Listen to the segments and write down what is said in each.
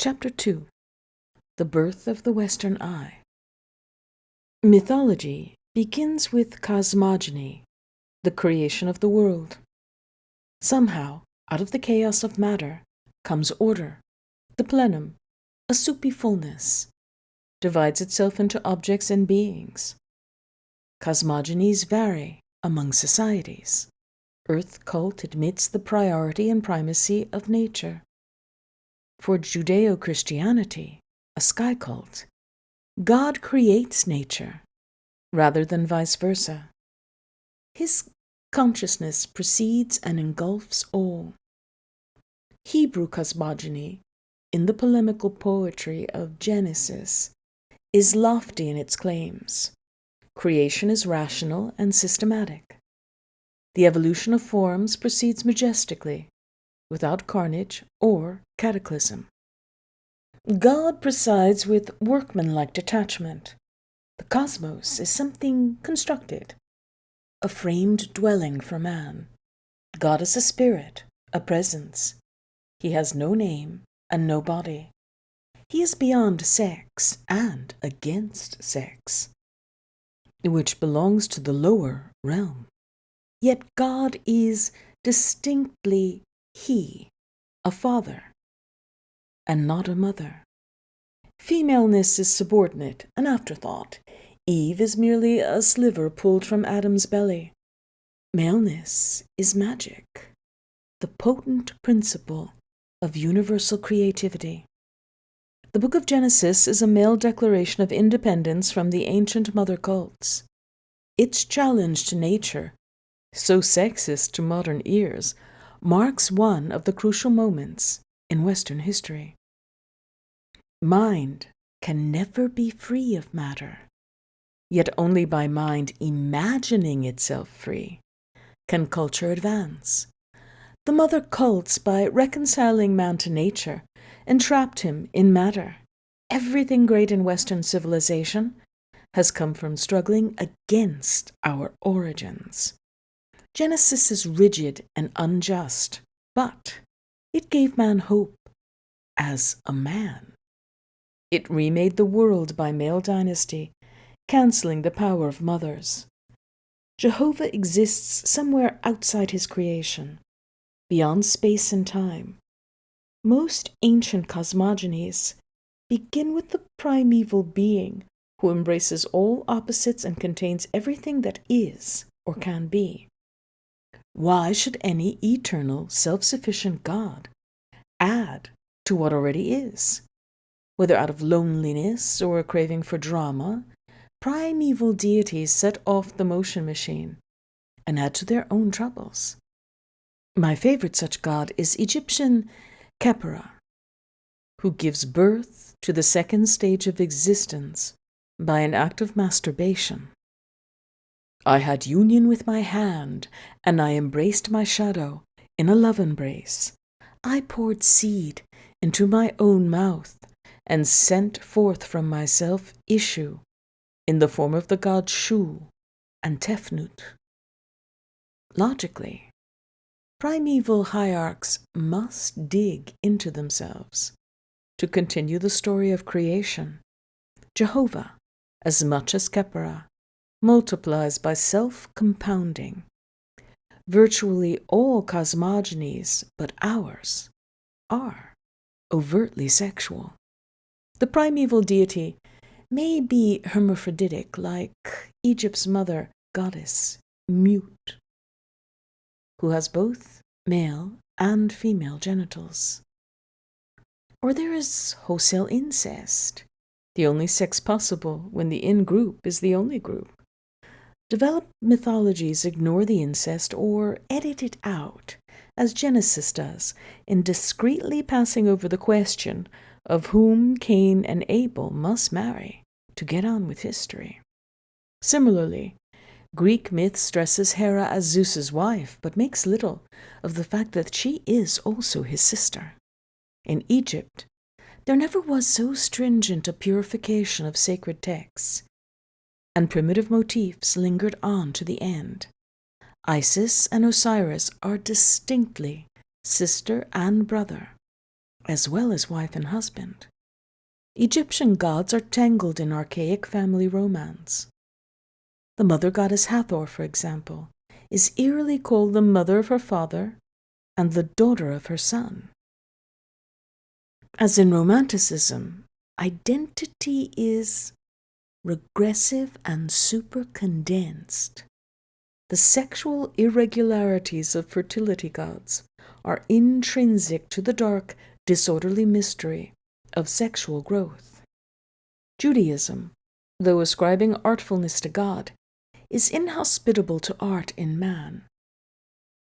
Chapter 2. The Birth of the Western Eye. Mythology begins with cosmogony, the creation of the world. Somehow, out of the chaos of matter, comes order, the plenum, a soupy fullness, divides itself into objects and beings. Cosmogonies vary among societies. Earth cult admits the priority and primacy of nature. For Judeo-Christianity, a sky cult, God creates nature, rather than vice versa. His consciousness precedes and engulfs all. Hebrew cosmogony, in the polemical poetry of Genesis, is lofty in its claims. Creation is rational and systematic. The evolution of forms proceeds majestically, without carnage or cataclysm. God presides with workmanlike detachment. The cosmos is something constructed, a framed dwelling for man. God is a spirit, a presence. He has no name and no body. He is beyond sex and against sex, which belongs to the lower realm. Yet God is distinctly He, a father, and not a mother. Femaleness is subordinate, an afterthought. Eve is merely a sliver pulled from Adam's belly. Maleness is magic, the potent principle of universal creativity. The book of Genesis is a male declaration of independence from the ancient mother cults. Its challenge to nature, so sexist to modern ears, marks one of the crucial moments in Western history. Mind can never be free of matter, yet only by mind imagining itself free can culture advance. The mother cults, by reconciling man to nature, entrapped him in matter. Everything great in Western civilization has come from struggling against our origins. Genesis is rigid and unjust, but it gave man hope as a man. It remade the world by male dynasty, cancelling the power of mothers. Jehovah exists somewhere outside his creation, beyond space and time. Most ancient cosmogonies begin with the primeval being who embraces all opposites and contains everything that is or can be. Why should any eternal, self-sufficient God add to what already is? Whether out of loneliness or a craving for drama, primeval deities set off the motion machine and add to their own troubles. My favorite such god is Egyptian Khepera, who gives birth to the second stage of existence by an act of masturbation. I had union with my hand, and I embraced my shadow in a love embrace. I poured seed into my own mouth, and sent forth from myself issue in the form of the gods Shu and Tefnut. Logically, primeval hierarchs must dig into themselves to continue the story of creation. Jehovah, as much as Khepera, multiplies by self-compounding. Virtually all cosmogonies but ours are overtly sexual. The primeval deity may be hermaphroditic, like Egypt's mother goddess, Mut, who has both male and female genitals. Or there is wholesale incest, the only sex possible when the in-group is the only group. Developed mythologies ignore the incest or edit it out, as Genesis does, in discreetly passing over the question of whom Cain and Abel must marry to get on with history. Similarly, Greek myth stresses Hera as Zeus's wife, but makes little of the fact that she is also his sister. In Egypt, there never was so stringent a purification of sacred texts, and primitive motifs lingered on to the end. Isis and Osiris are distinctly sister and brother, as well as wife and husband. Egyptian gods are tangled in archaic family romance. The mother goddess Hathor, for example, is eerily called the mother of her father and the daughter of her son. As in Romanticism, identity is regressive and super-condensed. The sexual irregularities of fertility gods are intrinsic to the dark, disorderly mystery of sexual growth. Judaism, though ascribing artfulness to God, is inhospitable to art in man.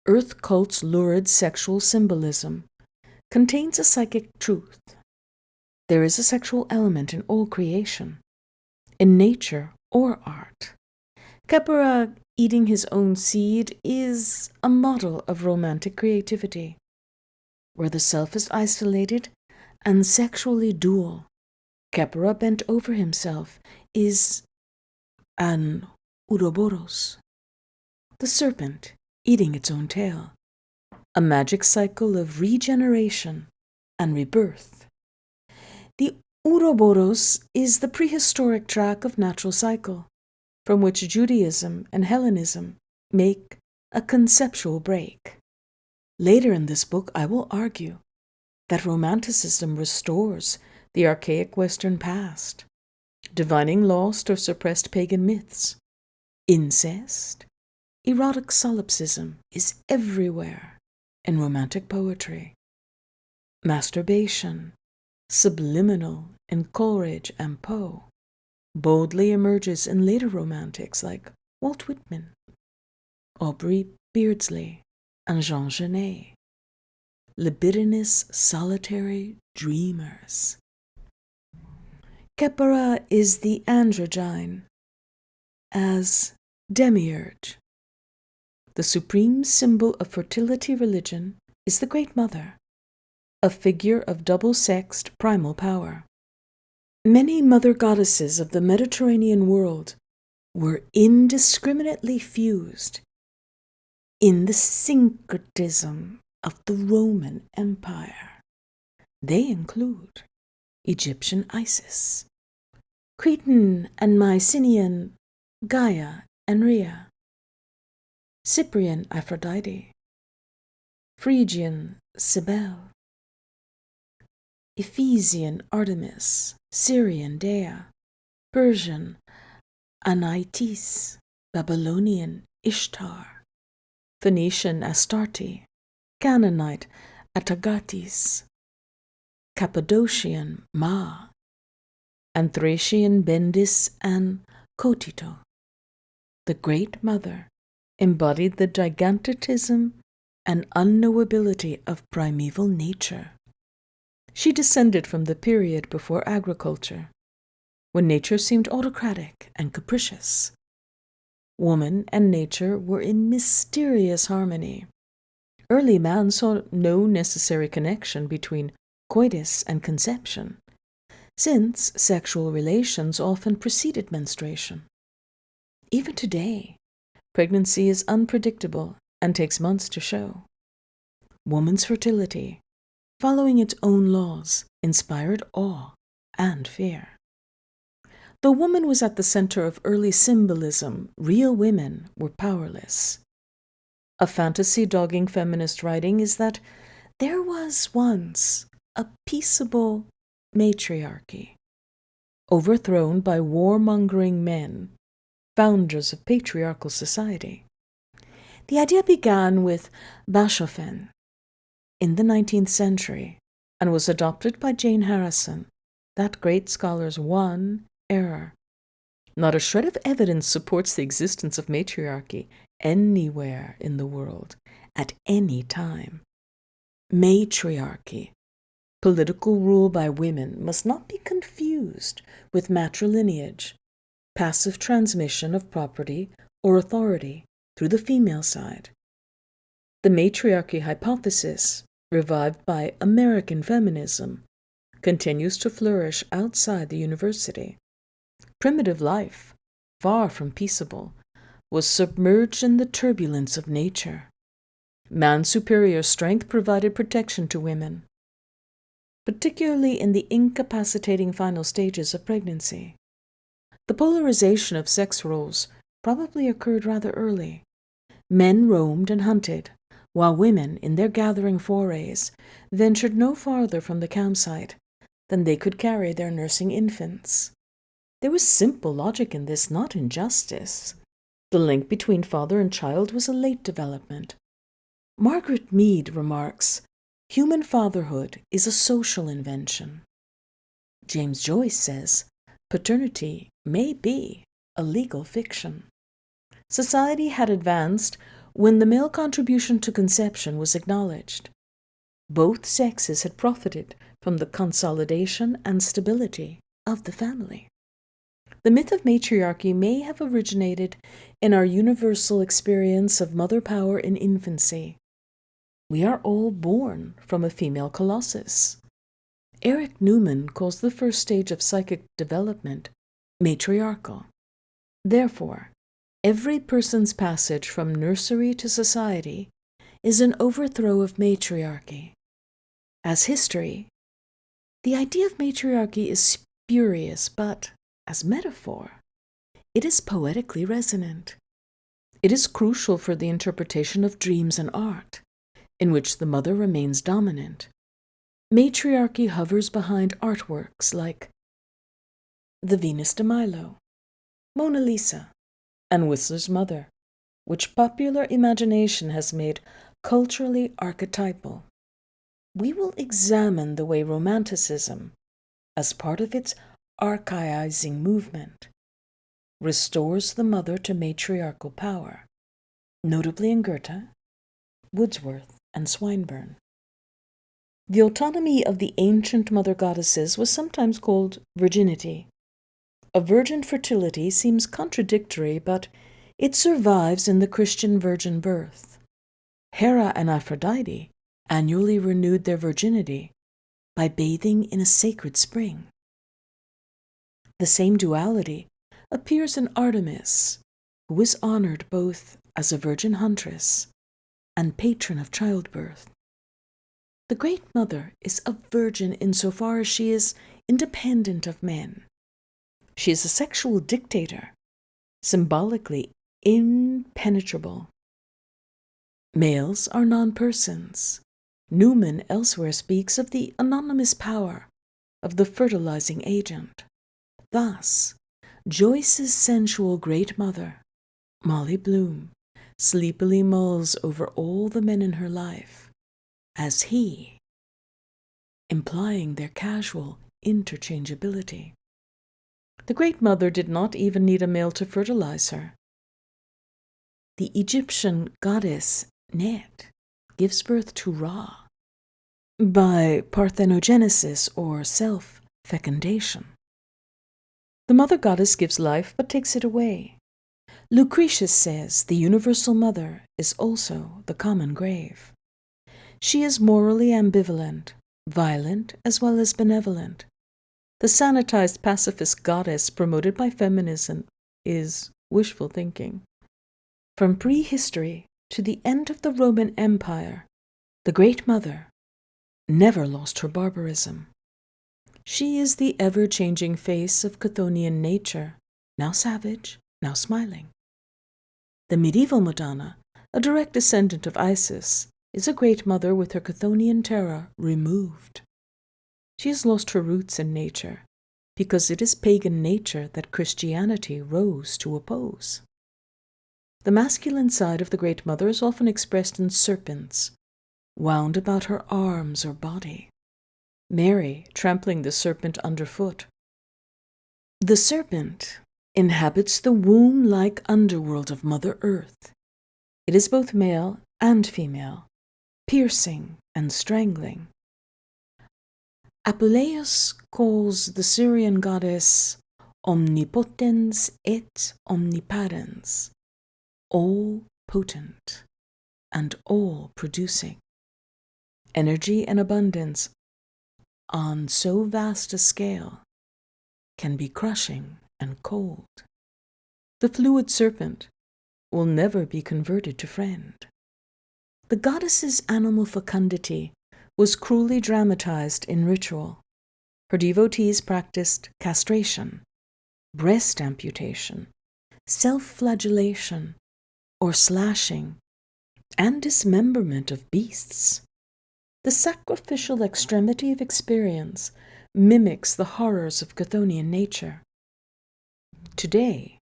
Earth cult's lurid sexual symbolism contains a psychic truth. There is a sexual element in all creation, in nature or art. Khepera eating his own seed is a model of romantic creativity, where the self is isolated and sexually dual. Khepera bent over himself is an Ouroboros, the serpent eating its own tail, a magic cycle of regeneration and rebirth. The Ouroboros is the prehistoric track of natural cycle, from which Judaism and Hellenism make a conceptual break. Later in this book, I will argue that Romanticism restores the archaic Western past, divining lost or suppressed pagan myths. Incest, erotic solipsism is everywhere in Romantic poetry. Masturbation, subliminal in Coleridge and Poe, boldly emerges in later Romantics like Walt Whitman, Aubrey Beardsley, and Jean Genet. Libidinous, solitary dreamers. Khepera is the androgyne, as demiurge. The supreme symbol of fertility religion is the Great Mother, a figure of double-sexed primal power. Many mother goddesses of the Mediterranean world were indiscriminately fused in the syncretism of the Roman Empire. They include Egyptian Isis, Cretan and Mycenaean Gaia and Rhea, Cyprian Aphrodite, Phrygian Cybele, Ephesian Artemis, Syrian Dea, Persian Anaitis, Babylonian Ishtar, Phoenician Astarte, Canaanite Atagatis, Cappadocian Ma, and Thracian Bendis and Kotito. The Great Mother embodied the gigantism and unknowability of primeval nature. She descended from the period before agriculture, when nature seemed autocratic and capricious. Woman and nature were in mysterious harmony. Early man saw no necessary connection between coitus and conception, since sexual relations often preceded menstruation. Even today, pregnancy is unpredictable and takes months to show. Woman's fertility, following its own laws, inspired awe and fear. Though woman was at the center of early symbolism, real women were powerless. A fantasy dogging feminist writing is that there was once a peaceable matriarchy, overthrown by warmongering men, founders of patriarchal society. The idea began with Bachofen in the 19th century and was adopted by Jane Harrison, that great scholar's one error. Not a shred of evidence supports the existence of matriarchy anywhere in the world, at any time. Matriarchy, political rule by women, must not be confused with matrilineage, passive transmission of property or authority through the female side. The matriarchy hypothesis, revived by American feminism, continues to flourish outside the university. Primitive life, far from peaceable, was submerged in the turbulence of nature. Man's superior strength provided protection to women. particularly in the incapacitating final stages of pregnancy. The polarization of sex roles probably occurred rather early. Men roamed and hunted, while women, in their gathering forays, ventured no farther from the campsite than they could carry their nursing infants. There was simple logic in this, not injustice. The link between father and child was a late development. Margaret Mead remarks, "Human fatherhood is a social invention." James Joyce says, "Paternity may be a legal fiction." Society had advanced when the male contribution to conception was acknowledged. Both sexes had profited from the consolidation and stability of the family. The myth of matriarchy may have originated in our universal experience of mother power in infancy. We are all born from a female colossus. Eric Newman calls the first stage of psychic development matriarchal. Therefore, every person's passage from nursery to society is an overthrow of matriarchy. As history, the idea of matriarchy is spurious, but as metaphor, it is poetically resonant. It is crucial for the interpretation of dreams and art, in which the mother remains dominant. Matriarchy hovers behind artworks like the Venus de Milo, Mona Lisa, and Whistler's Mother, which popular imagination has made culturally archetypal. We will examine the way Romanticism, as part of its archaizing movement, restores the mother to matriarchal power, notably in Goethe, Wordsworth, and Swinburne. The autonomy of the ancient mother goddesses was sometimes called virginity. A virgin fertility seems contradictory, but it survives in the Christian virgin birth. Hera and Aphrodite annually renewed their virginity by bathing in a sacred spring. The same duality appears in Artemis, who is honored both as a virgin huntress and patron of childbirth. The Great Mother is a virgin insofar as she is independent of men. She is a sexual dictator, symbolically impenetrable. Males are non-persons. Newman elsewhere speaks of the anonymous power of the fertilizing agent. Thus, Joyce's sensual Great Mother, Molly Bloom, sleepily mulls over all the men in her life as he, implying their casual interchangeability. The Great Mother did not even need a male to fertilize her. The Egyptian goddess Net gives birth to Ra by parthenogenesis or self-fecundation. The mother goddess gives life but takes it away. Lucretius says the universal mother is also the common grave. She is morally ambivalent, violent as well as benevolent. The sanitized pacifist goddess promoted by feminism is wishful thinking. From prehistory to the end of the Roman Empire, the Great Mother never lost her barbarism. She is the ever-changing face of Chthonian nature, now savage, now smiling. The medieval Madonna, a direct descendant of Isis, is a Great Mother with her Chthonian terror removed. She has lost her roots in nature, because it is pagan nature that Christianity rose to oppose. The masculine side of the Great Mother is often expressed in serpents, wound about her arms or body. Mary trampling the serpent underfoot. The serpent inhabits the womb-like underworld of Mother Earth. It is both male and female, piercing and strangling. Apuleius calls the Syrian goddess omnipotens et omniparens, all-potent and all-producing. Energy and abundance on so vast a scale can be crushing and cold. The fluid serpent will never be converted to friend. The goddess's animal fecundity was cruelly dramatized in ritual. Her devotees practiced castration, breast amputation, self-flagellation, or slashing, and dismemberment of beasts. The sacrificial extremity of experience mimics the horrors of Chthonian nature. Today,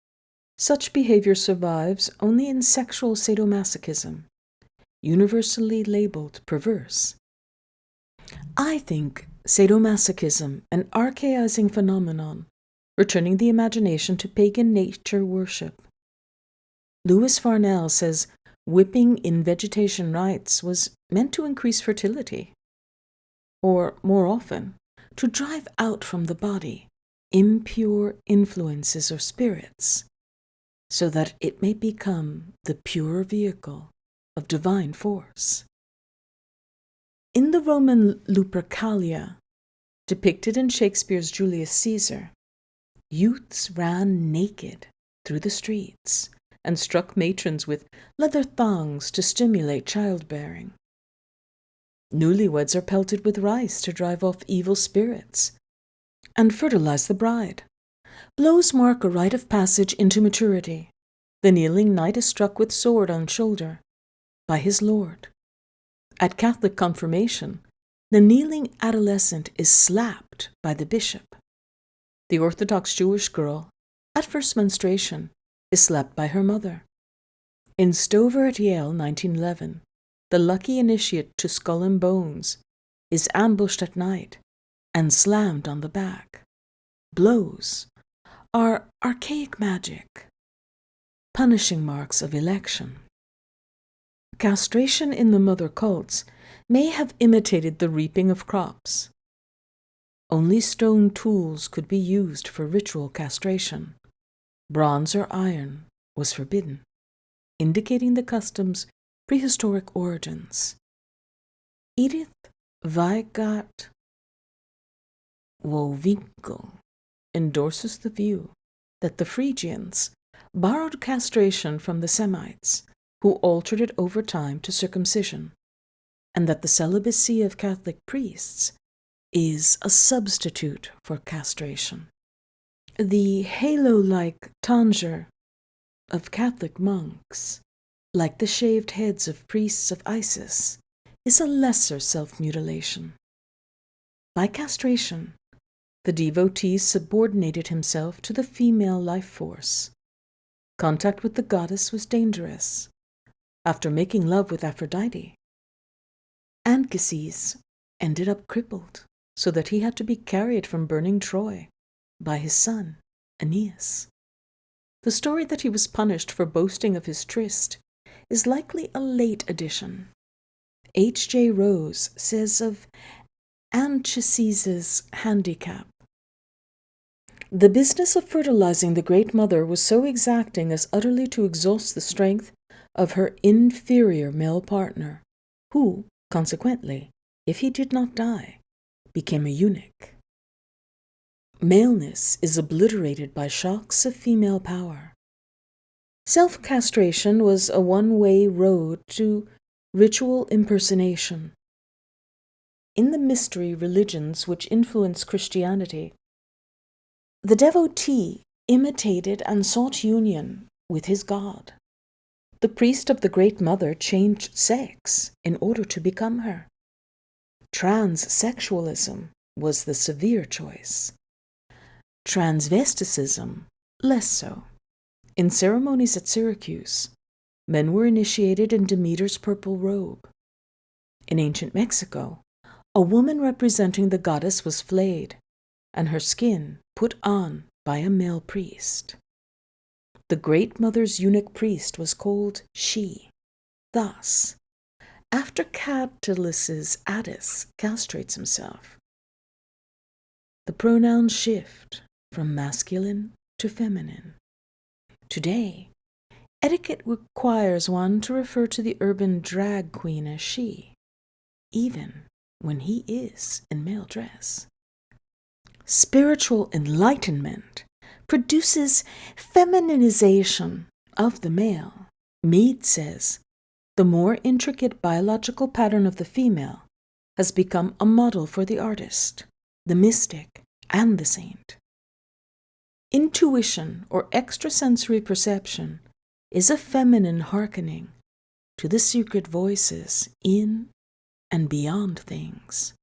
such behavior survives only in sexual sadomasochism, universally labeled perverse. I think sadomasochism an archaizing phenomenon, returning the imagination to pagan nature worship. Lewis Farnell says whipping in vegetation rites was meant to increase fertility, or, more often, to drive out from the body impure influences or spirits, so that it may become the pure vehicle of divine force. In the Roman Lupercalia, depicted in Shakespeare's Julius Caesar, youths ran naked through the streets and struck matrons with leather thongs to stimulate childbearing. Newlyweds are pelted with rice to drive off evil spirits and fertilize the bride. Blows mark a rite of passage into maturity. The kneeling knight is struck with sword on shoulder by his lord. At Catholic confirmation, the kneeling adolescent is slapped by the bishop. The Orthodox Jewish girl, at first menstruation, is slapped by her mother. In Stover at Yale, 1911, the lucky initiate to Skull and Bones is ambushed at night and slammed on the back. Blows are archaic magic, punishing marks of election. Castration in the mother cults may have imitated the reaping of crops. Only stone tools could be used for ritual castration. Bronze or iron was forbidden, indicating the custom's prehistoric origins. Edith Weigart Wowinckel endorses the view that the Phrygians borrowed castration from the Semites, who altered it over time to circumcision, and that the celibacy of Catholic priests is a substitute for castration. The halo-like tonsure of Catholic monks, like the shaved heads of priests of Isis, is a lesser self-mutilation. By castration, the devotee subordinated himself to the female life force. Contact with the goddess was dangerous. After making love with Aphrodite, Anchises ended up crippled, so that he had to be carried from burning Troy by his son, Aeneas. The story that he was punished for boasting of his tryst is likely a late addition. H.J. Rose says of Anchises' handicap, "The business of fertilizing the Great Mother was so exacting as utterly to exhaust the strength of her inferior male partner, who, consequently, if he did not die, became a eunuch. Maleness is obliterated by shocks of female power. Self-castration was a one-way road to ritual impersonation. In the mystery religions which influenced Christianity, the devotee imitated and sought union with his God. The priest of the Great Mother changed sex in order to become her. Transsexualism was the severe choice. Transvesticism, less so. In ceremonies at Syracuse, men were initiated in Demeter's purple robe. In ancient Mexico, a woman representing the goddess was flayed, and her skin put on by a male priest. The Great Mother's eunuch priest was called she. Thus, after Catulus's Attis castrates himself, the pronouns shift from masculine to feminine. Today, etiquette requires one to refer to the urban drag queen as she, even when he is in male dress. Spiritual enlightenment produces femininization of the male. Mead says, the more intricate biological pattern of the female has become a model for the artist, the mystic, and the saint. Intuition or extrasensory perception is a feminine hearkening to the secret voices in and beyond things.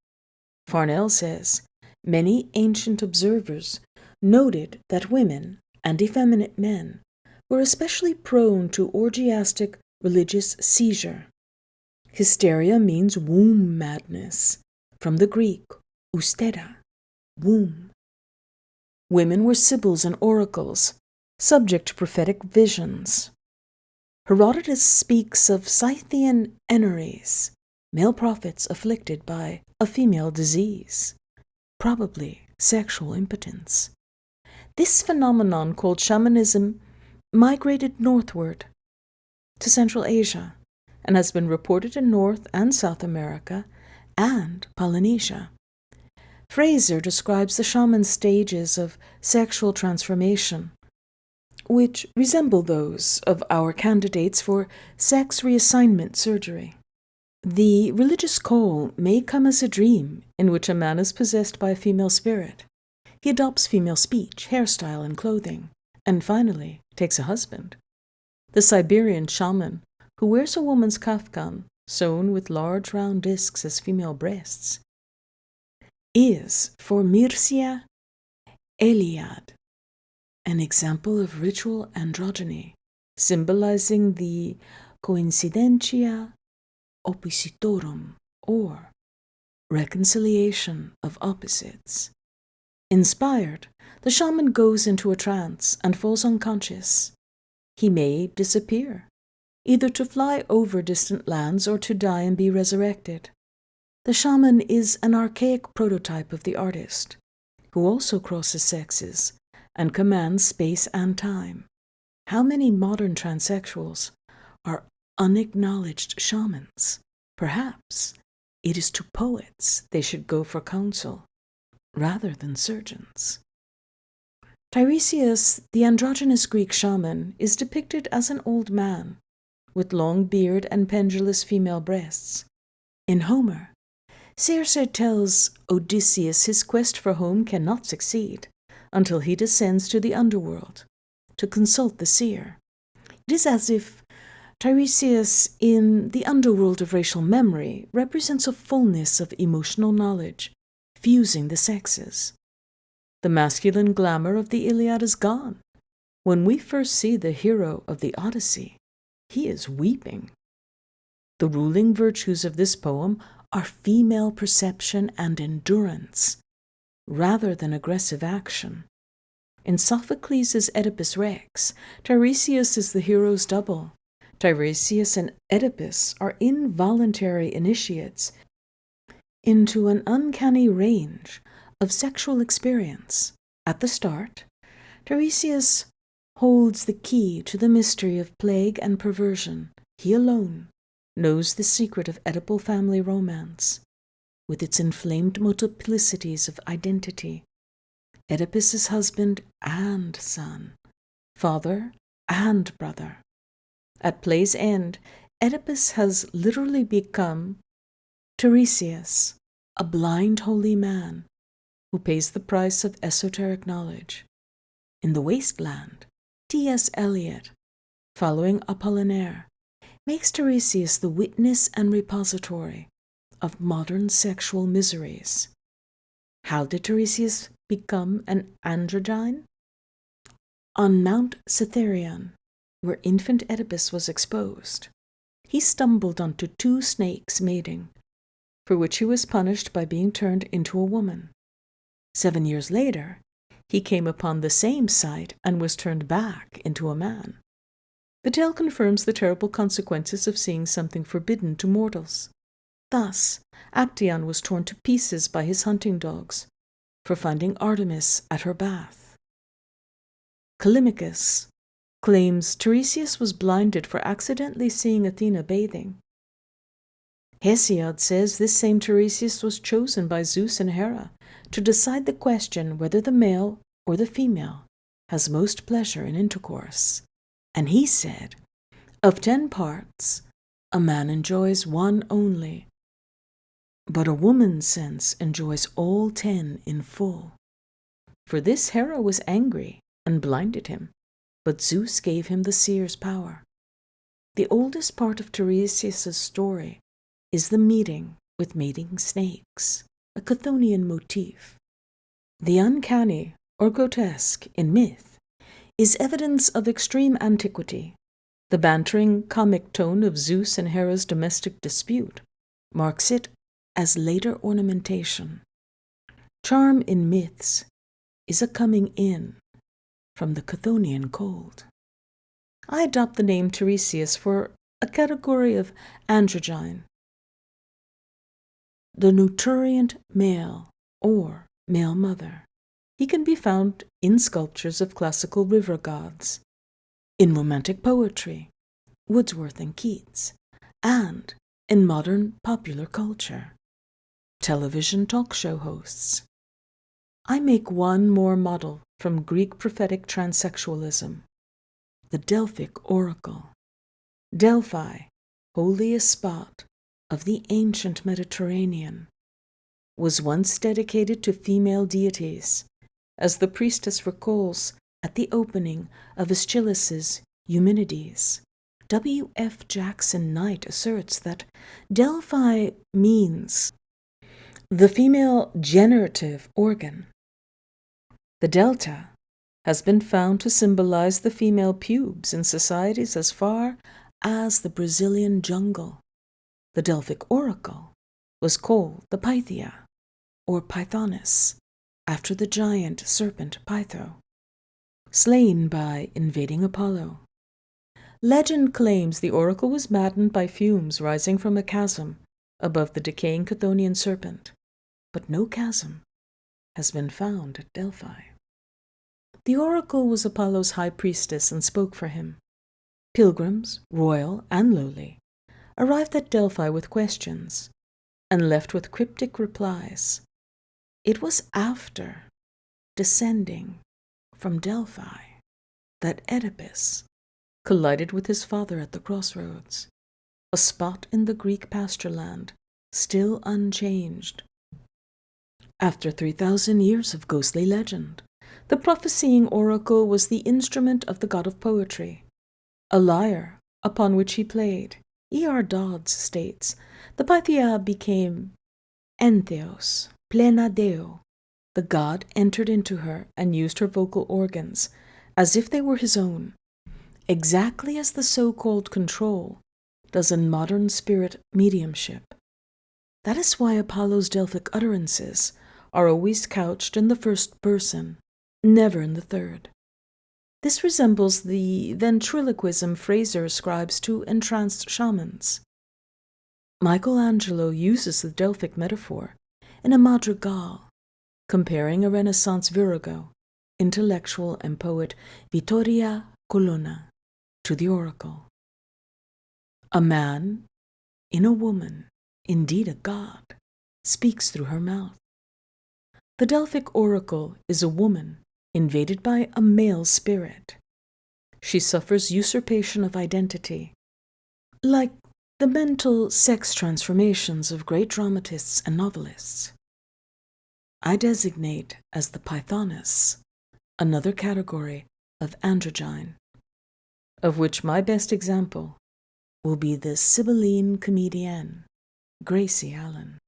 Farnell says, many ancient observers noted that women and effeminate men were especially prone to orgiastic religious seizure. Hysteria means womb madness, from the Greek oustera, womb. Women were sibyls and oracles, subject to prophetic visions. Herodotus speaks of Scythian Eneres, male prophets afflicted by a female disease, probably sexual impotence. This phenomenon, called shamanism, migrated northward to Central Asia and has been reported in North and South America and Polynesia. Fraser describes the shaman's stages of sexual transformation, which resemble those of our candidates for sex reassignment surgery. The religious call may come as a dream in which a man is possessed by a female spirit. He adopts female speech, hairstyle, and clothing, and finally takes a husband. The Siberian shaman, who wears a woman's kaftan sewn with large round discs as female breasts, is, for Mircea Eliade, an example of ritual androgyny, symbolizing the coincidentia oppositorum, or reconciliation of opposites. Inspired, the shaman goes into a trance and falls unconscious. He may disappear, either to fly over distant lands or to die and be resurrected. The shaman is an archaic prototype of the artist, who also crosses sexes and commands space and time. How many modern transsexuals are unacknowledged shamans? Perhaps it is to poets they should go for counsel, rather than surgeons. Tiresias, the androgynous Greek shaman, is depicted as an old man, with long beard and pendulous female breasts. In Homer, Circe tells Odysseus his quest for home cannot succeed until he descends to the underworld to consult the seer. It is as if Tiresias, in the underworld of racial memory, represents a fullness of emotional knowledge, fusing the sexes. The masculine glamour of the Iliad is gone. When we first see the hero of the Odyssey, he is weeping. The ruling virtues of this poem are female perception and endurance, rather than aggressive action. In Sophocles' Oedipus Rex, Tiresias is the hero's double. Tiresias and Oedipus are involuntary initiates into an uncanny range of sexual experience. At the start, Tiresias holds the key to the mystery of plague and perversion. He alone knows the secret of Oedipal family romance, with its inflamed multiplicities of identity. Oedipus is husband and son, father and brother. At play's end, Oedipus has literally become Tiresias, a blind holy man who pays the price of esoteric knowledge. In The Wasteland, T.S. Eliot, following Apollinaire, makes Tiresias the witness and repository of modern sexual miseries. How did Tiresias become an androgyne? On Mount Cytherion, where infant Oedipus was exposed, he stumbled onto two snakes mating, for which he was punished by being turned into a woman. 7 years later, he came upon the same sight and was turned back into a man. The tale confirms the terrible consequences of seeing something forbidden to mortals. Thus, Actaeon was torn to pieces by his hunting dogs for finding Artemis at her bath. Callimachus claims Tiresias was blinded for accidentally seeing Athena bathing. Hesiod says this same Tiresias was chosen by Zeus and Hera to decide the question whether the male or the female has most pleasure in intercourse. And he said, "Of 10 parts, a man enjoys one only." But a woman's sense enjoys all 10 in full. For this Hera was angry and blinded him, but Zeus gave him the seer's power. The oldest part of Tiresias' story is the meeting with mating snakes, a Chthonian motif. The uncanny or grotesque in myth is evidence of extreme antiquity. The bantering comic tone of Zeus and Hera's domestic dispute marks it as later ornamentation. Charm in myths is a coming in from the Chthonian cold. I adopt the name Tiresias for a category of androgyne, the nutrient male or male mother. He can be found in sculptures of classical river gods, in romantic poetry, Wordsworth and Keats, and in modern popular culture, television talk show hosts. I make one more model from Greek prophetic transsexualism, the Delphic oracle. Delphi, holiest spot of the ancient Mediterranean, was once dedicated to female deities, as the priestess recalls at the opening of Aeschylus's Eumenides. W. F. Jackson Knight asserts that Delphi means the female generative organ. The delta has been found to symbolize the female pubes in societies as far as the Brazilian jungle. The Delphic oracle was called the Pythia, or Pythoness, after the giant serpent Pytho, slain by invading Apollo. Legend claims the oracle was maddened by fumes rising from a chasm above the decaying Chthonian serpent, but no chasm has been found at Delphi. The oracle was Apollo's high priestess and spoke for him. Pilgrims, royal and lowly, arrived at Delphi with questions and left with cryptic replies. It was after descending from Delphi that Oedipus collided with his father at the crossroads, a spot in the Greek pasture land still unchanged. After 3,000 years of ghostly legend, the prophesying oracle was the instrument of the god of poetry, a lyre upon which he played. E.R. Dodds states, the Pythia became entheos, plena deo. The god entered into her and used her vocal organs as if they were his own, exactly as the so-called control does in modern spirit mediumship. That is why Apollo's Delphic utterances are always couched in the first person, never in the third. This resembles the ventriloquism Fraser ascribes to entranced shamans. Michelangelo uses the Delphic metaphor in a madrigal, comparing a Renaissance virago, intellectual and poet Vittoria Colonna, to the oracle. A man in a woman, indeed a god, speaks through her mouth. The Delphic oracle is a woman invaded by a male spirit. She suffers usurpation of identity, like the mental sex transformations of great dramatists and novelists. I designate as the Pythoness another category of androgyne, of which my best example will be the Sibylline comedienne, Gracie Allen.